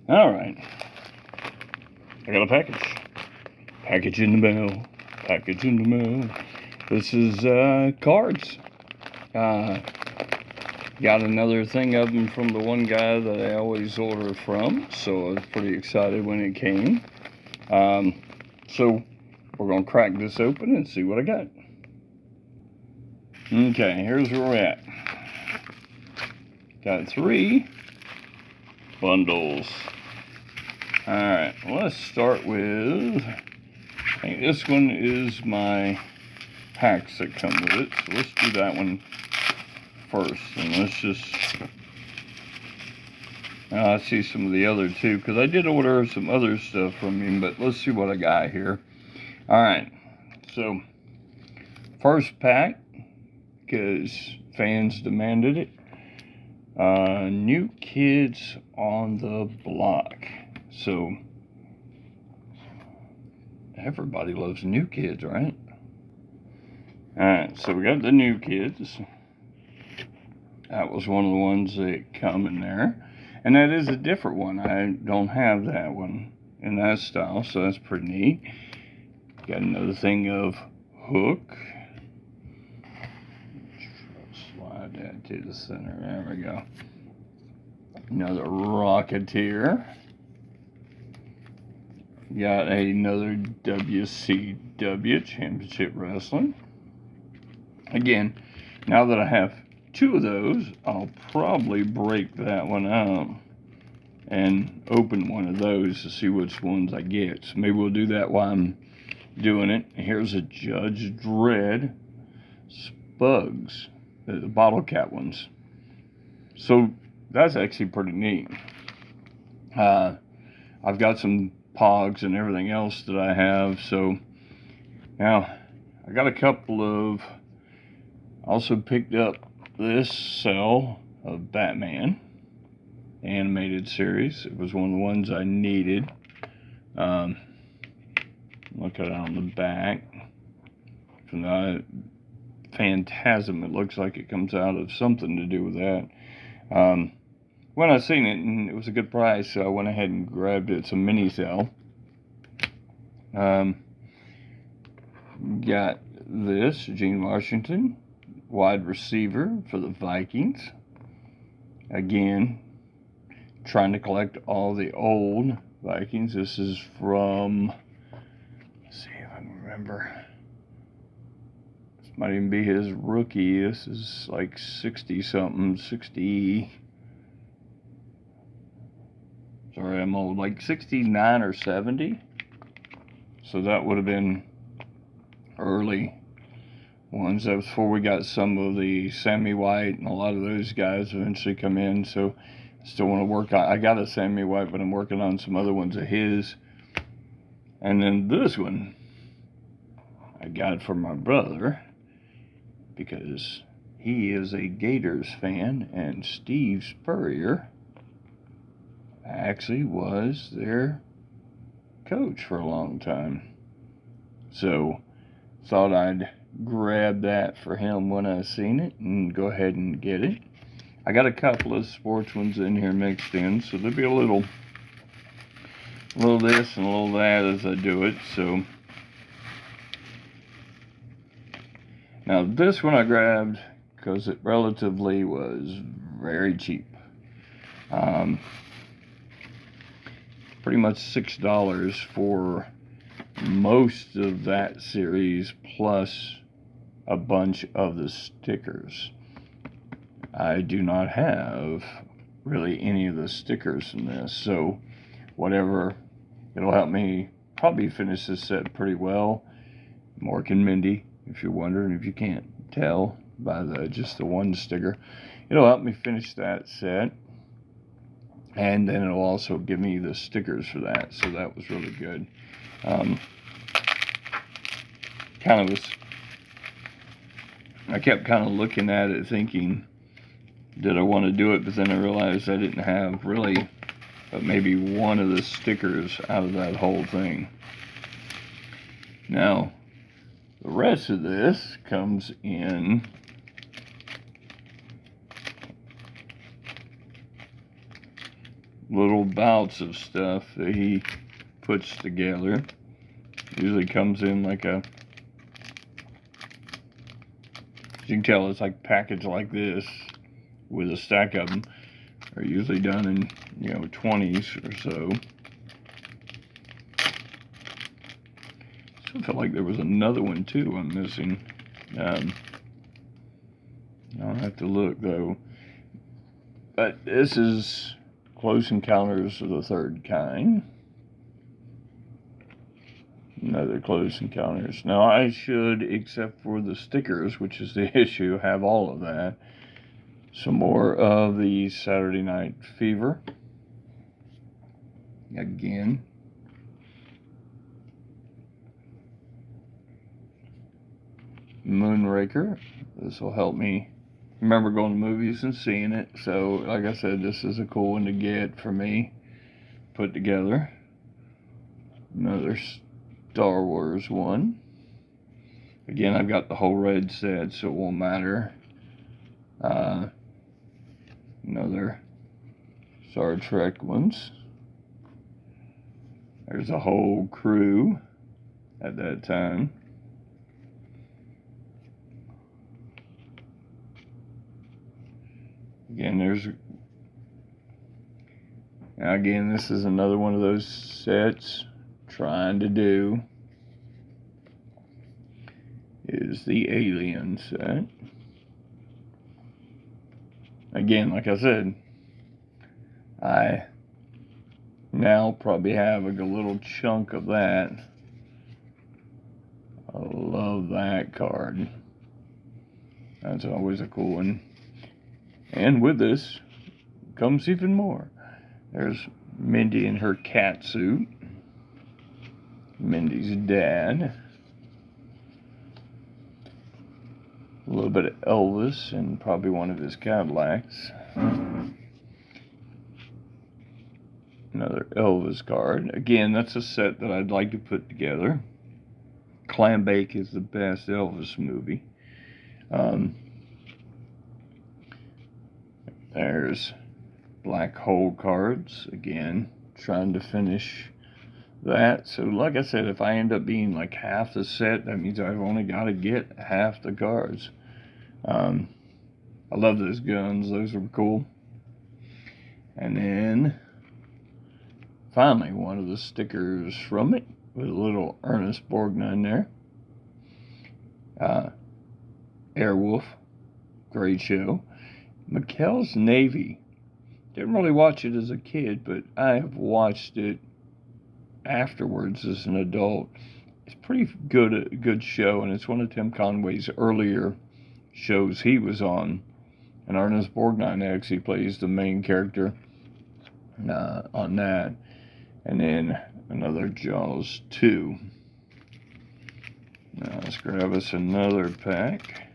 All right. I got a package. Package in the mail. Package in the mail. This is cards. Got another thing of them from the one guy that I always order from, so I was pretty excited when it came. So we're going to crack this open and see what I got. Okay, here's where we're at. Got 3 bundles. Alright, let's start with, I think this one is my packs that come with it, so let's do that one first. And let's just, I see some of the other two, because I did order some other stuff from him, but let's see what I got here. Alright, so first pack, because fans demanded it. New Kids on the Block. So everybody loves New Kids, right? Alright, so we got the New Kids. That was one of the ones that come in there. And that is a different one. I don't have that one in that style, so that's pretty neat. Got another thing of Hook. Slide that to the center. There we go. Another Rocketeer. Got another WCW Championship Wrestling. Again, now that I have 2 of those, I'll probably break that one out and open one of those to see which ones I get. So maybe we'll do that while I'm doing it. Here's a Judge Dredd Spugs, the bottle cap ones. So that's actually pretty neat. I've got some Pogs and everything else that I have. So now I got a couple of, also picked up this cell of Batman animated series. It was one of the ones I needed. Look at it on the back. From the Phantasm, it looks like it comes out of something to do with that. When I seen it, and it was a good price, so I went ahead and grabbed it. It's a mini cell. Got this, Gene Washington, wide receiver for the Vikings. Again, trying to collect all the old Vikings. This is from, let's see if I can remember. This might even be his rookie. This is like 60-something, 60. Sorry, I'm old. Like 69 or 70. So that would have been early ones. That was before we got some of the Sammy White, and a lot of those guys eventually come in. So I still want to work on, I got a Sammy White, but I'm working on some other ones of his. And then this one I got for my brother, because he is a Gators fan, and Steve Spurrier actually was their coach for a long time. So thought I'd grab that for him when I seen it and go ahead and get it. I got a couple of sports ones in here mixed in, so there'll be a little this and a little that as I do it. So now this one I grabbed because it relatively was very cheap. Pretty much $6 for most of that series, plus a bunch of the stickers. I do not have really any of the stickers in this, so whatever, it'll help me probably finish this set pretty well. Mork and Mindy, if you're wondering, if you can't tell by just the one sticker, it'll help me finish that set. And then it'll also give me the stickers for that, so that was really good. I kept kind of looking at it thinking, did I want to do it? But then I realized I didn't have really but maybe one of the stickers out of that whole thing. Now, the rest of this comes in little bouts of stuff that he puts together. Usually comes in like a, as you can tell, it's like packaged like this with a stack of them. They're usually done in, 20s or so. I felt like there was another one too I'm missing. I'll have to look though. But this is Close Encounters of the Third Kind. Another Close Encounters. Now I should, except for the stickers, which is the issue, have all of that. Some more of the Saturday Night Fever. Again. Moonraker. This will help me remember going to movies and seeing it. So, like I said, this is a cool one to get for me. Put together. Another Star Wars one. Again, I've got the whole red set, so it won't matter. Another Star Trek ones. There's a whole crew at that time. Again, this is another one of those sets trying to do is the Alien set. Again, like I said, I now probably have a little chunk of that. I love that card. That's always a cool one. And with this comes even more. There's Mindy in her cat suit. Mindy's dad. A little bit of Elvis and probably one of his Cadillacs. Another Elvis card. Again, that's a set that I'd like to put together. Clambake is the best Elvis movie. There's Black Hole cards. Again, trying to finish that. So like I said, if I end up being like half the set, that means I've only got to get half the cards. I love those guns. Those are cool. And then finally, one of the stickers from it with a little Ernest Borgnine there. Airwolf. Great show. McHale's Navy. Didn't really watch it as a kid, but I have watched it afterwards as an adult. It's pretty good show, and it's one of Tim Conway's earlier shows he was on. And Ernest Borgnine actually plays the main character on that. And then another Jaws 2. Now let's grab us another pack.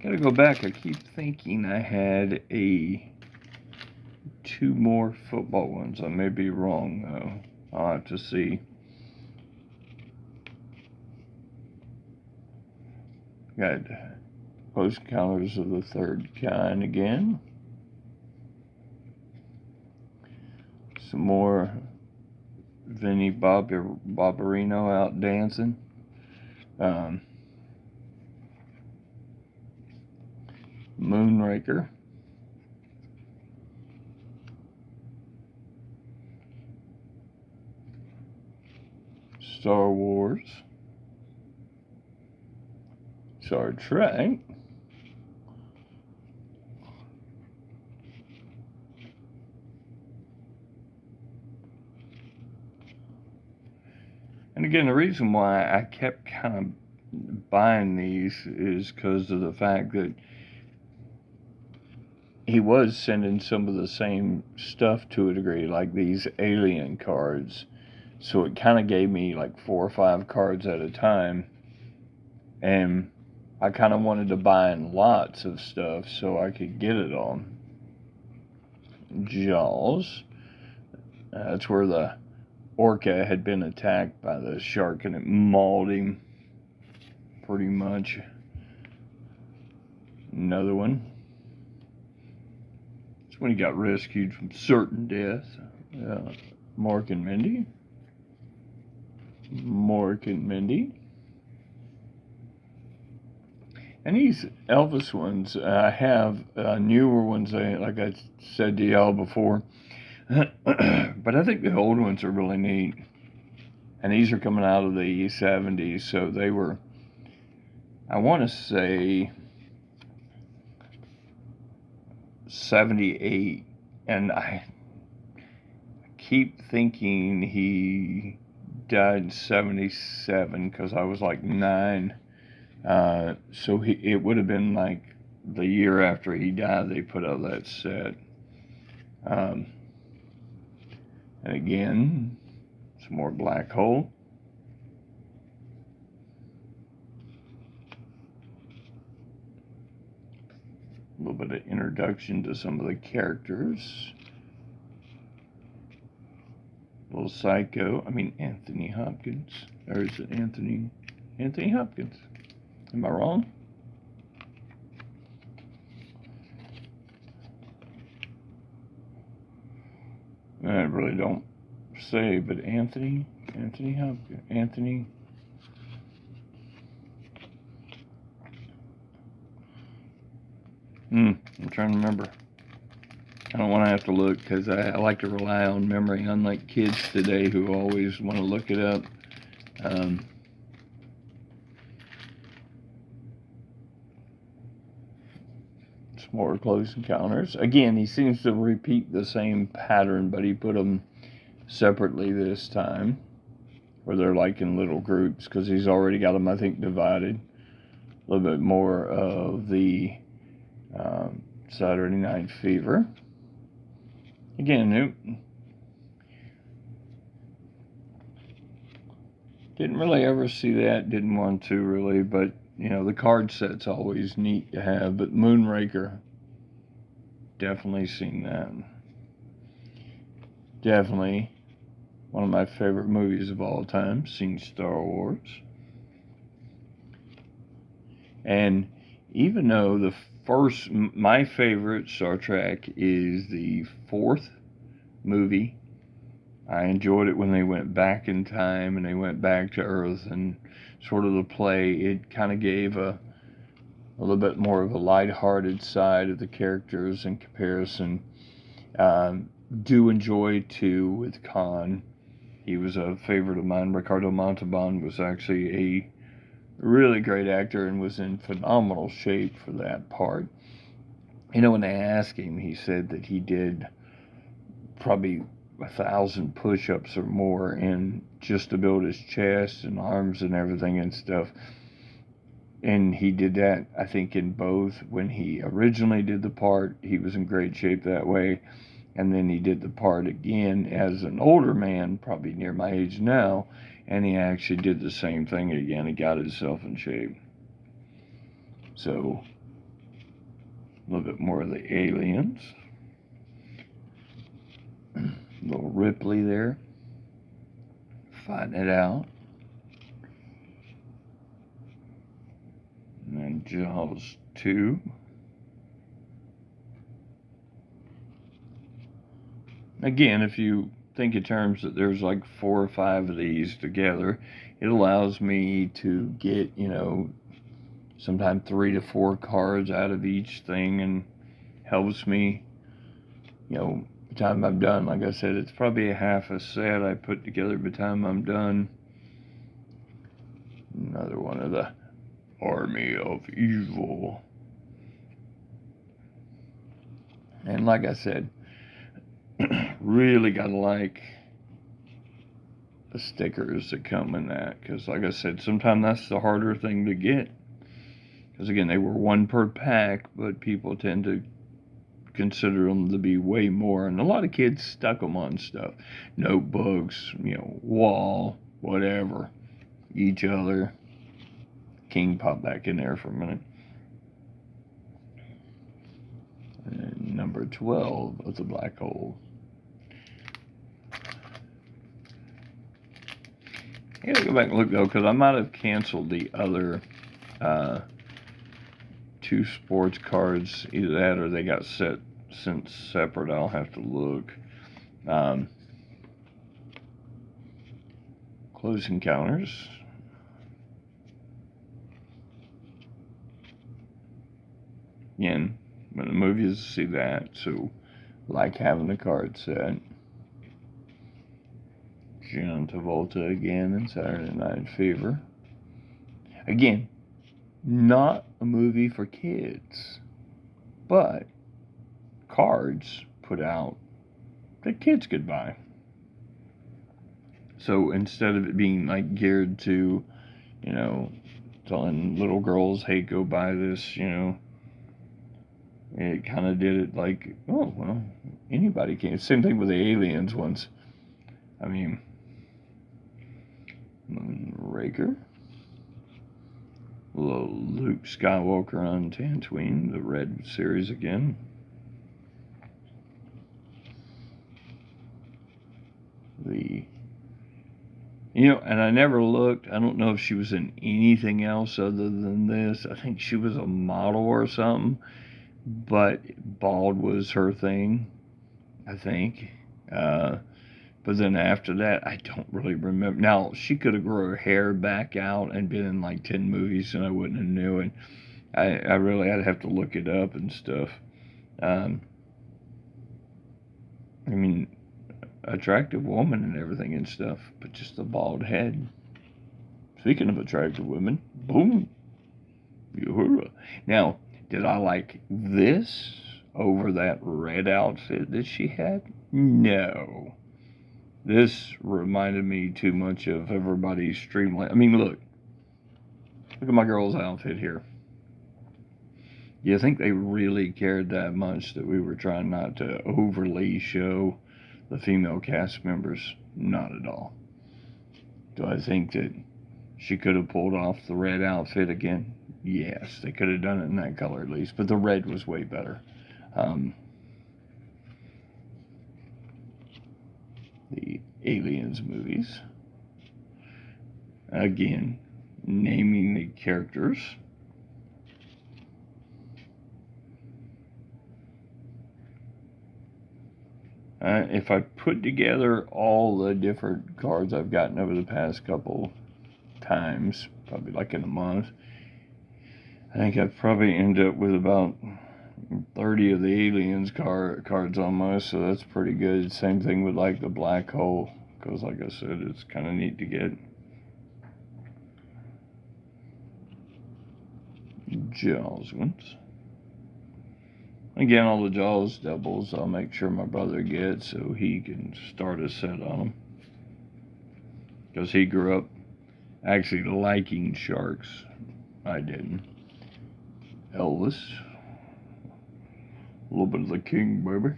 Gotta go back. I keep thinking I had two more football ones. I may be wrong though. I'll have to see. Got Close Encounters of the Third Kind again. Some more Vinnie Barbarino out dancing. Moonraker. Star Wars. Star Trek. And again, the reason why I kept kind of buying these is because of the fact that he was sending some of the same stuff to a degree, like these Alien cards. So it kind of gave me like 4 or 5 cards at a time. And I kind of wanted to buy in lots of stuff so I could get it all. Jaws. That's where the orca had been attacked by the shark and it mauled him pretty much. Another one. It's when he got rescued from certain death. Mork and Mindy. Mork and Mindy. And these Elvis ones, I have newer ones, like I said to y'all before. But I think the old ones are really neat. And these are coming out of the 70s, so they were, I want to say, 78. And I keep thinking he died in 77 because I was like 9. So it would have been like the year after he died they put out that set. And again, some more Black Hole. A little bit of introduction to some of the characters. Little Psycho. Anthony Hopkins. Or is it Anthony Hopkins? Am I wrong? I really don't say, but Anthony Hopkins. I'm trying to remember. I don't want to have to look because I like to rely on memory, unlike kids today who always want to look it up. Some more Close Encounters. Again, he seems to repeat the same pattern, but he put them separately this time, where they're like in little groups, because he's already got them, I think, divided. A little bit more of the Saturday Night Fever. Again, didn't really ever see that, didn't want to really, but the card set's always neat to have. But Moonraker, definitely seen that. Definitely one of my favorite movies of all time. Seen Star Wars. And even though my favorite Star Trek is the 4th movie. I enjoyed it when they went back in time and they went back to Earth, and sort of the play, it kind of gave a little bit more of a lighthearted side of the characters in comparison. Do enjoy 2 with Khan. He was a favorite of mine. Ricardo Montalban was actually a really great actor and was in phenomenal shape for that part. When they asked him, he said that he did probably 1,000 push-ups or more in just to build his chest and arms and everything and stuff. And he did that, I think, in both. When he originally did the part, he was in great shape that way. And then he did the part again as an older man, probably near my age now, and he actually did the same thing again. He got himself in shape. So, a little bit more of the aliens. Little Ripley there, fighting it out. And then Jaws 2. Again, if you think in terms that there's like 4 or 5 of these together, it allows me to get, sometimes 3 to 4 cards out of each thing, and helps me, by the time I'm done. Like I said, it's probably a half a set I put together by the time I'm done. Another one of the Army of Evil. And like I said, really gotta like the stickers that come in that, because like I said, sometimes that's the harder thing to get, because again, they were 1 per pack, but people tend to consider them to be way more, and a lot of kids stuck them on stuff, notebooks, wall, whatever, each other. King popped back in there for a minute. And number 12 of the Black Hole. I gotta go back and look though, because I might have canceled the other 2 sports cards. Either that or they got sent separate. I'll have to look. Close Encounters. Again, when the movies see that, so like having a card set. John Travolta again in Saturday Night Fever. Again, not a movie for kids, but cards put out that kids could buy. So instead of it being like geared to, telling little girls, hey, go buy this, it kind of did it like, oh, well, anybody can. Same thing with the Aliens ones. I mean, Moonraker, Luke Skywalker on Tatooine, the Red series again. And I never looked. I don't know if she was in anything else other than this. I think she was a model or something, but bald was her thing, I think. But then after that, I don't really remember. Now, she could have grown her hair back out and been in like 10 movies and I wouldn't have knew it. I really, I'd have to look it up and stuff. Attractive woman and everything and stuff, but just a bald head. Speaking of attractive women, boom. Uhura. Now, did I like this over that red outfit that she had? No. This reminded me too much of everybody's Streamline. I mean, look at my girl's outfit here. Do you think they really cared that much that we were trying not to overly show the female cast members? Not at all. Do I think that she could have pulled off the red outfit again? Yes, they could have done it in that color at least, but the red was way better. The Aliens movies. Again, naming the characters. If I put together all the different cards I've gotten over the past couple times, probably like in a month, I think I've probably ended up with about 30 of the Aliens cards almost, so that's pretty good. Same thing with like the Black Hole, because like I said, it's kind of neat to get. Jaws ones. Again, all the Jaws doubles I'll make sure my brother gets so he can start a set on them. Because he grew up actually liking sharks. I didn't. Elvis. A little bit of the King, baby.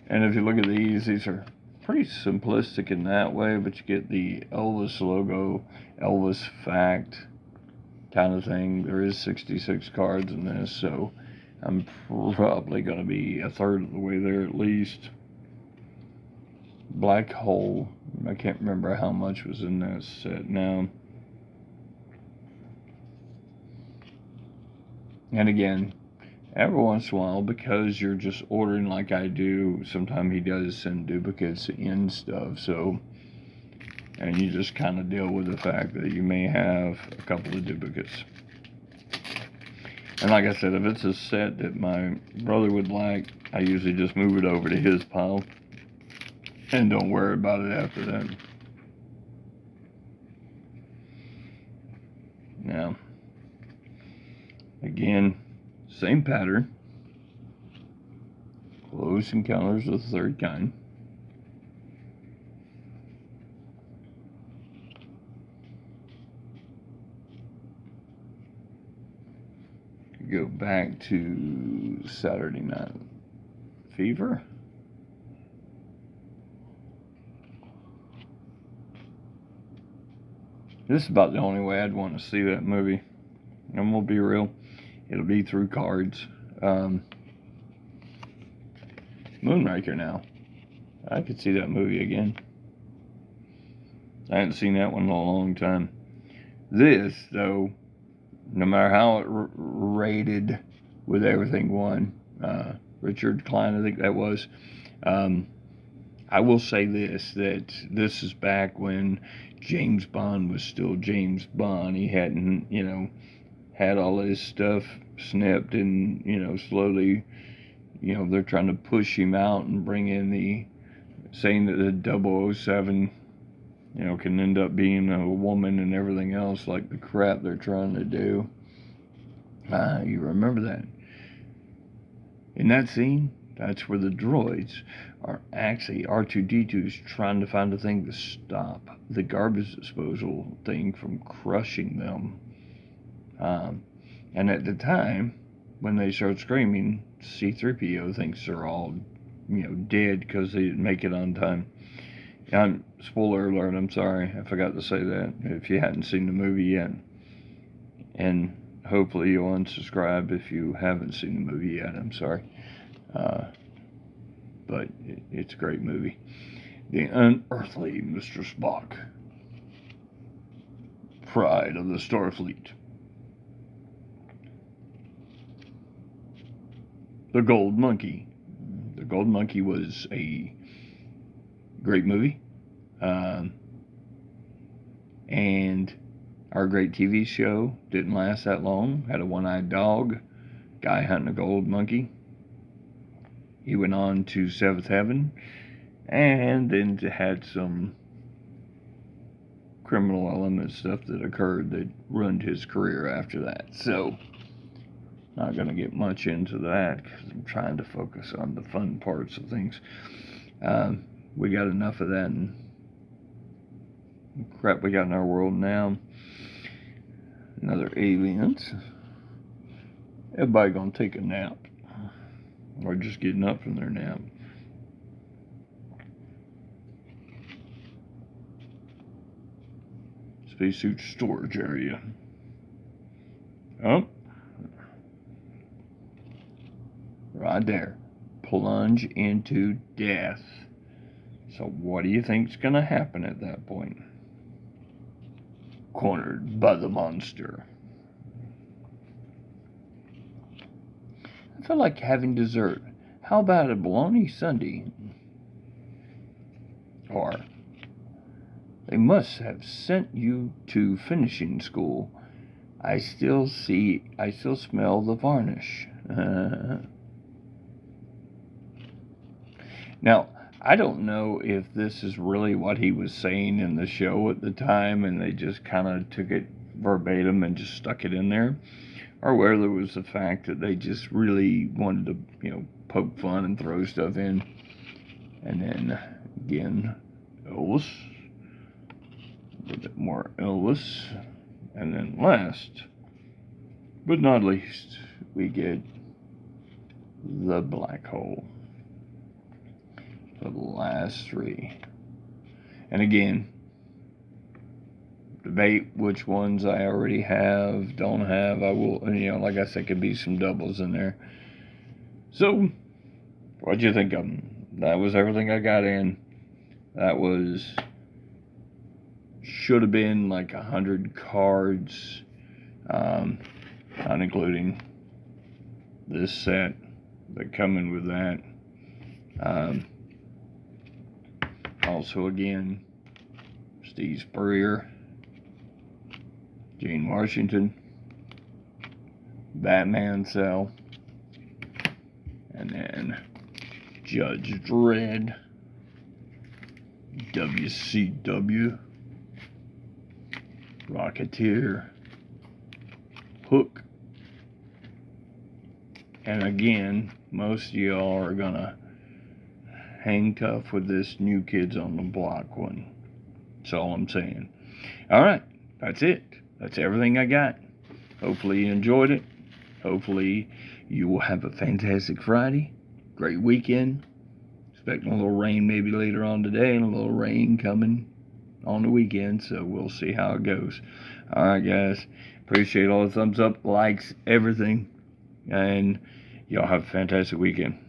And if you look at these are pretty simplistic in that way, but you get the Elvis logo, Elvis fact kind of thing. There is 66 cards in this, so I'm probably going to be a third of the way there at least. Black Hole. I can't remember how much was in that set now. And again, every once in a while, because you're just ordering like I do, sometimes he does send duplicates in stuff, so, and you just kind of deal with the fact that you may have a couple of duplicates. And like I said, if it's a set that my brother would like, I usually just move it over to his pile and don't worry about it after that. Now, again, same pattern. Close Encounters of the Third Kind. Go back to Saturday Night Fever. This is about the only way I'd want to see that movie. I'm gonna be real. It'll be through cards. Moonraker now. I could see that movie again. I hadn't seen that one in a long time. This, though, no matter how it rated with everything won. Richard Klein, I think that was. I will say this, that this is back when James Bond was still James Bond. He hadn't, had all his stuff snipped and, slowly, they're trying to push him out and bring in saying that the 007, can end up being a woman and everything else, like the crap they're trying to do. You remember that. In that scene, that's where the droids are actually, R2-D2 is trying to find a thing to stop the garbage disposal thing from crushing them. And at the time, when they start screaming, C-3PO thinks they're all, dead because they didn't make it on time. Spoiler alert, I'm sorry, I forgot to say that, if you hadn't seen the movie yet. And hopefully you'll unsubscribe if you haven't seen the movie yet, I'm sorry. But it's a great movie. The Unearthly Mr. Spock. Pride of the Starfleet. The Gold Monkey. The Gold Monkey was a great movie. And our great TV show didn't last that long. Had a one-eyed dog, guy hunting a gold monkey. He went on to Seventh Heaven, and then had some criminal element stuff that occurred that ruined his career after that. So, not going to get much into that because I'm trying to focus on the fun parts of things. We got enough of that and crap we got in our world now. Another aliens. Everybody gonna take a nap. Or just getting up from their nap. Spacesuit storage area. Oh. Right there. Plunge into death. So what do you think's gonna happen at that point? Cornered by the monster. I feel like having dessert. How about a bologna sundae? Or, they must have sent you to finishing school. I still smell the varnish. Now, I don't know if this is really what he was saying in the show at the time and they just kind of took it verbatim and just stuck it in there, or whether it was the fact that they just really wanted to, poke fun and throw stuff in. And then, again, Elvis. A little bit more Elvis. And then last, but not least, we get the black hole. The last three. And again, debate which ones I already have, don't have. I will, like I said, could be some doubles in there. So, what'd you think of them? That was everything I got in. That should have been like 100 cards, not including this set that come in with that. Also, again, Steve Spurrier, Gene Washington, Batman Cell, and then Judge Dredd, WCW, Rocketeer, Hook, and again, most of y'all are gonna hang tough with this New Kids on the Block one. That's all I'm saying. Alright, that's it. That's everything I got. Hopefully you enjoyed it. Hopefully you will have a fantastic Friday. Great weekend. Expecting a little rain maybe later on today and a little rain coming on the weekend. So we'll see how it goes. Alright guys. Appreciate all the thumbs up, likes, everything. And y'all have a fantastic weekend.